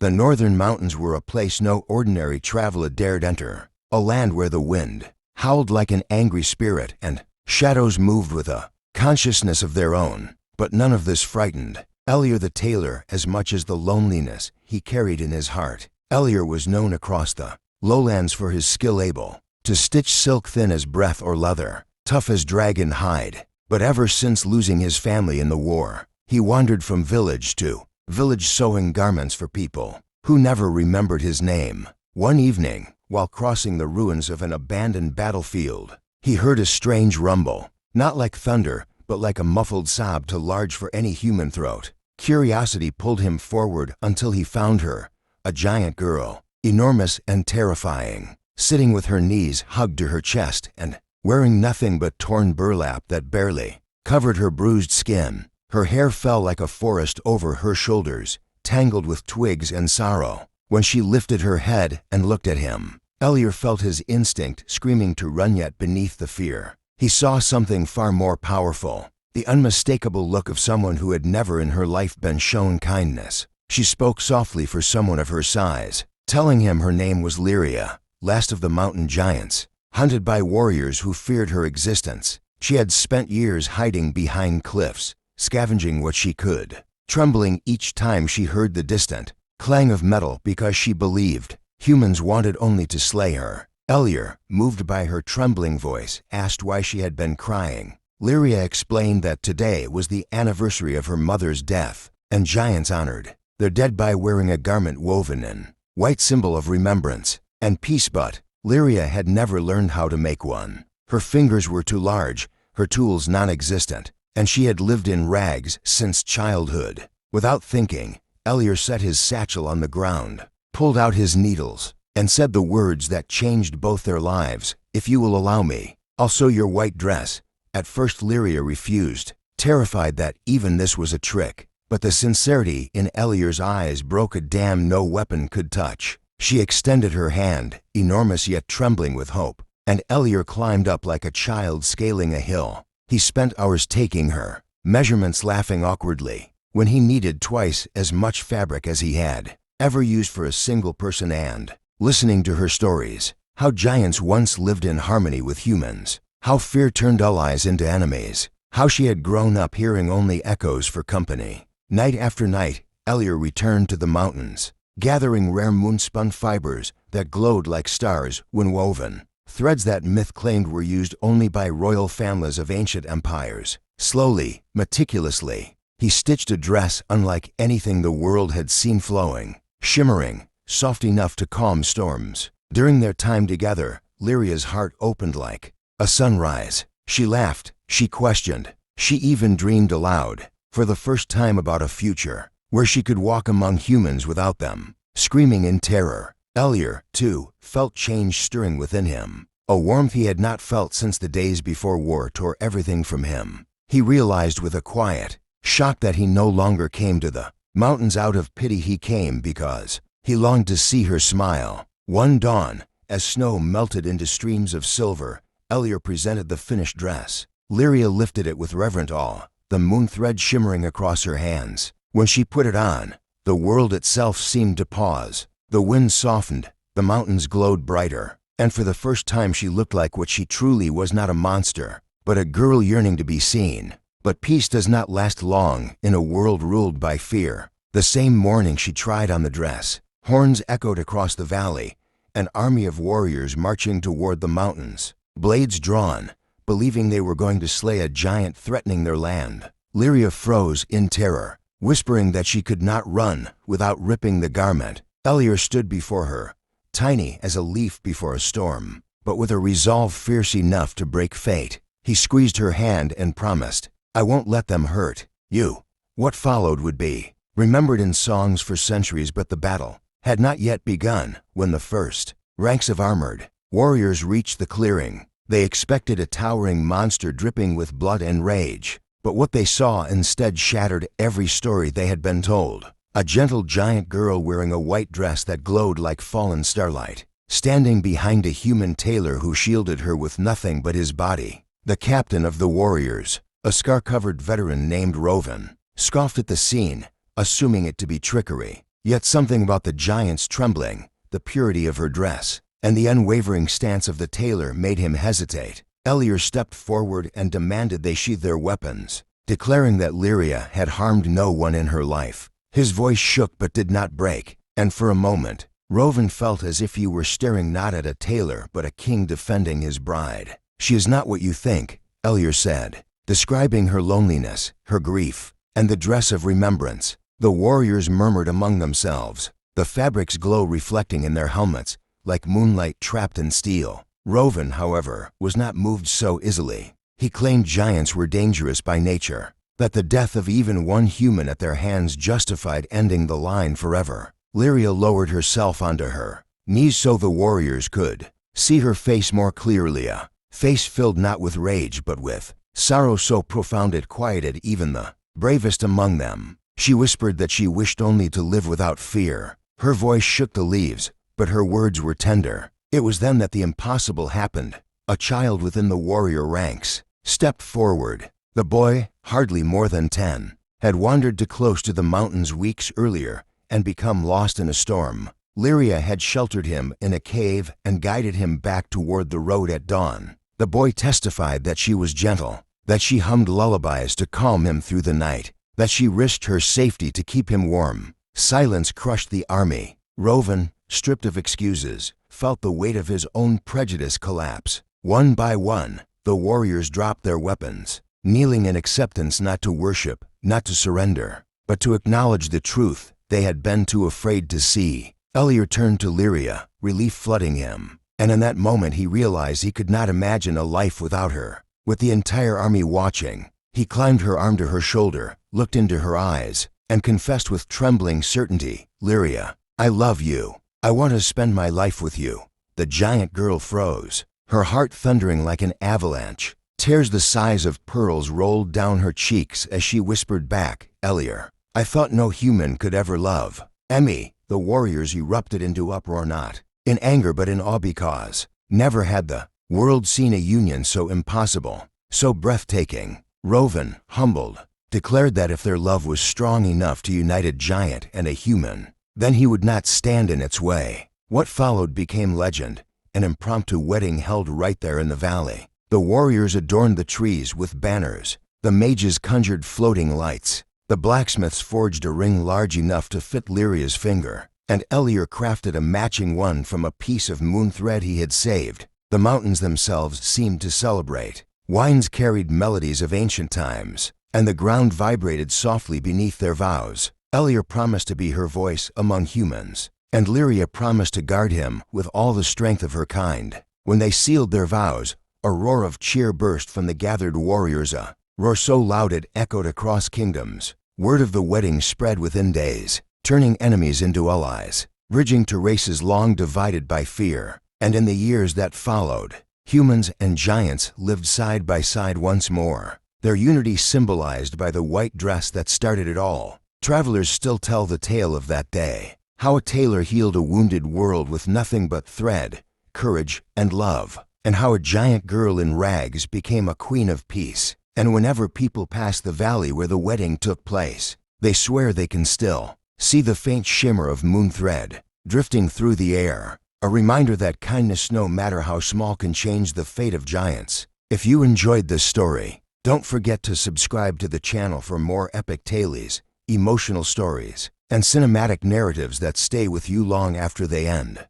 The northern mountains were a place no ordinary traveler dared enter, a land where the wind howled like an angry spirit and shadows moved with a consciousness of their own. But none of this frightened Elior the tailor as much as the loneliness he carried in his heart. Elior was known across the lowlands for his skill able to stitch silk thin as breath or leather, tough as dragon hide. But ever since losing his family in the war, he wandered from village to village sewing garments for people who never remembered his name. One evening, while crossing the ruins of an abandoned battlefield, he heard a strange rumble, not like thunder, but like a muffled sob too large for any human throat. Curiosity pulled him forward until he found her, a giant girl, enormous and terrifying, sitting with her knees hugged to her chest and wearing nothing but torn burlap that barely covered her bruised skin. Her hair fell like a forest over her shoulders, tangled with twigs and sorrow. When she lifted her head and looked at him, Elior felt his instinct screaming to run, yet beneath the fear, he saw something far more powerful, the unmistakable look of someone who had never in her life been shown kindness. She spoke softly for someone of her size, telling him her name was Lyria, last of the mountain giants, hunted by warriors who feared her existence. She had spent years hiding behind cliffs, scavenging what she could, trembling each time she heard the distant clang of metal because she believed humans wanted only to slay her. Elior, moved by her trembling voice, asked why she had been crying. Lyria explained that today was the anniversary of her mother's death, and giants honored their dead by wearing a garment woven in white, symbol of remembrance and peace. But Lyria had never learned how to make one. Her fingers were too large, her tools non-existent, and she had lived in rags since childhood. Without thinking, Elior set his satchel on the ground, pulled out his needles, and said the words that changed both their lives. "If you will allow me, I'll sew your white dress." At first Lyria refused, terrified that even this was a trick, but the sincerity in Elior's eyes broke a dam no weapon could touch. She extended her hand, enormous yet trembling with hope, and Elior climbed up like a child scaling a hill. He spent hours taking her measurements, laughing awkwardly, when he needed twice as much fabric as he had ever used for a single person, and listening to her stories, how giants once lived in harmony with humans, how fear turned allies into enemies, how she had grown up hearing only echoes for company. Night after night, Elior returned to the mountains, gathering rare moonspun fibers that glowed like stars when woven, threads that myth claimed were used only by royal families of ancient empires. Slowly, meticulously, he stitched a dress unlike anything the world had seen, flowing, shimmering, soft enough to calm storms. During their time together, Lyria's heart opened like a sunrise. She laughed, she questioned, she even dreamed aloud, for the first time, about a future where she could walk among humans without them screaming in terror. Elior, too, felt change stirring within him, a warmth he had not felt since the days before war tore everything from him. He realized with a quiet shock that he no longer came to the mountains out of pity. He came because he longed to see her smile. One dawn, as snow melted into streams of silver, Elior presented the finished dress. Lyria lifted it with reverent awe, the moon thread shimmering across her hands. When she put it on, the world itself seemed to pause. The wind softened, the mountains glowed brighter, and for the first time she looked like what she truly was, not a monster, but a girl yearning to be seen. But peace does not last long in a world ruled by fear. The same morning she tried on the dress. Horns echoed across the valley, an army of warriors marching toward the mountains, blades drawn, believing they were going to slay a giant threatening their land. Lyria froze in terror, whispering that she could not run without ripping the garment. Elior stood before her, tiny as a leaf before a storm, but with a resolve fierce enough to break fate. He squeezed her hand and promised, "I won't let them hurt you." What followed would be remembered in songs for centuries, but the battle had not yet begun when the first ranks of armored warriors reached the clearing. They expected a towering monster dripping with blood and rage, but what they saw instead shattered every story they had been told. A gentle giant girl wearing a white dress that glowed like fallen starlight, standing behind a human tailor who shielded her with nothing but his body. The captain of the warriors, a scar-covered veteran named Rovan, scoffed at the scene, assuming it to be trickery. Yet something about the giant's trembling, the purity of her dress, and the unwavering stance of the tailor made him hesitate. Elior stepped forward and demanded they sheathe their weapons, declaring that Lyria had harmed no one in her life. His voice shook but did not break, and for a moment, Rovan felt as if he were staring not at a tailor but a king defending his bride. "She is not what you think," Elior said, describing her loneliness, her grief, and the dress of remembrance. The warriors murmured among themselves, the fabric's glow reflecting in their helmets, like moonlight trapped in steel. Rovan, however, was not moved so easily. He claimed giants were dangerous by nature, that the death of even one human at their hands justified ending the line forever. Lyria lowered herself onto her knees so the warriors could see her face more clearly, a face filled not with rage but with sorrow so profound it quieted even the bravest among them. She whispered that she wished only to live without fear. Her voice shook the leaves, but her words were tender. It was then that the impossible happened. A child within the warrior ranks stepped forward. The boy, hardly more than 10, had wandered too close to the mountains weeks earlier and become lost in a storm. Lyria had sheltered him in a cave and guided him back toward the road at dawn. The boy testified that she was gentle, that she hummed lullabies to calm him through the night, that she risked her safety to keep him warm. Silence crushed the army. Rovan, stripped of excuses, felt the weight of his own prejudice collapse. One by one, the warriors dropped their weapons, kneeling in acceptance not to worship, not to surrender, but to acknowledge the truth they had been too afraid to see. Elior turned to Lyria, relief flooding him, and in that moment he realized he could not imagine a life without her. With the entire army watching, he climbed her arm to her shoulder, looked into her eyes, and confessed with trembling certainty, "Lyria, I love you. I want to spend my life with you." The giant girl froze, her heart thundering like an avalanche. Tears the size of pearls rolled down her cheeks as she whispered back, "Elior, I thought no human could ever love." "Emmy," the warriors erupted into uproar, not in anger but in awe, because never had the world seen a union so impossible, so breathtaking. Rovan, humbled, declared that if their love was strong enough to unite a giant and a human, then he would not stand in its way. What followed became legend, an impromptu wedding held right there in the valley. The warriors adorned the trees with banners, the mages conjured floating lights, the blacksmiths forged a ring large enough to fit Lyria's finger, and Elior crafted a matching one from a piece of moon thread he had saved. The mountains themselves seemed to celebrate. Winds carried melodies of ancient times, and the ground vibrated softly beneath their vows. Elior promised to be her voice among humans, and Lyria promised to guard him with all the strength of her kind. When they sealed their vows, a roar of cheer burst from the gathered warriors, a roar so loud it echoed across kingdoms. Word of the wedding spread within days, turning enemies into allies, bridging to races long divided by fear. And in the years that followed, humans and giants lived side by side once more, their unity symbolized by the white dress that started it all. Travelers still tell the tale of that day, how a tailor healed a wounded world with nothing but thread, courage, and love, and how a giant girl in rags became a queen of peace. And whenever people pass the valley where the wedding took place, they swear they can still see the faint shimmer of moon thread drifting through the air, a reminder that kindness, no matter how small, can change the fate of giants. If you enjoyed this story, don't forget to subscribe to the channel for more epic tales, emotional stories, and cinematic narratives that stay with you long after they end.